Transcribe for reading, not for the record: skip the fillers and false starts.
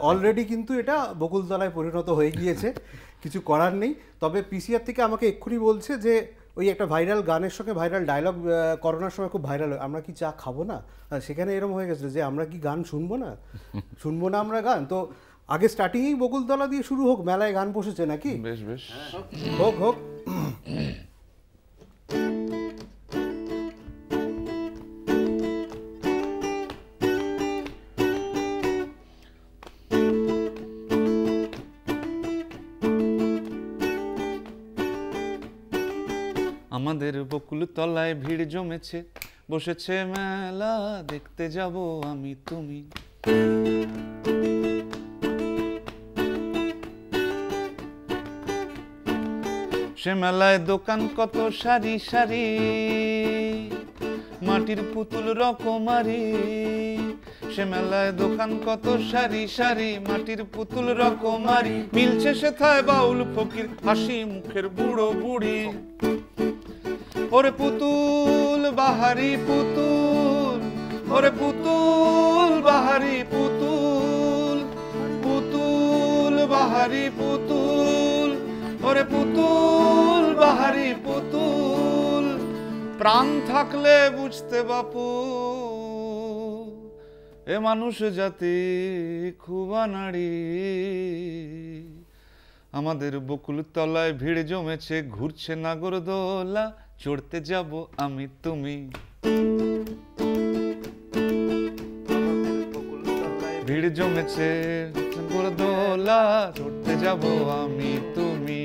Already কিন্তু এটা বকুলতলায় পরিণত হয়ে গিয়েছে, কিছু করার নেই। তবে পিসিআর থেকে আমাকে এক্ষুনি বলছে যে ওই একটা ভাইরাল গানের সঙ্গে ভাইরাল ডায়লগ করোনার সময় খুব ভাইরাল হয়, আমরা কি চা খাবো না, সেখানে এরকম হয়ে গেছে যে আমরা কি গান শুনবো না, শুনবো না আমরা গান। তো আগে স্টার্টিংয়েই বকুলতলা দিয়ে শুরু হোক, মেলায় গান বসেছে নাকি? বেশ বেশ, হোক হোক। আমাদের বকুল তলায় ভিড় জমেছে, বসেছে মেলা, দেখতে যাব আমি তুমি। সে মেলায় দোকান কত সারি সারি, মাটির পুতুল রকমারি। সে মেলায় দোকান কত সারি সারি, মাটির পুতুল রকমারি। মিলছে সেথায় বাউল ফকির, হাসি মুখের বুড়ো বুড়ি। ওরে পুতুল বাহারি পুতুল, ওরে পুতুল বাহারি পুতুল, পুতুল বাহারি পুতুল, ওরে পুতুল বাহারি পুতুল। প্রাণ থাকলে বুঝতে বাপু, এ মানুষ জাতি খুব আনাড়ি। আমাদের বকুল তলায় ভিড় জমেছে, ঘুরছে নাগরদোলা, চড়তে যাব আমি তুমি। ভিড় জমেছে নাগরদোলা, চড়তে যাব আমি তুমি।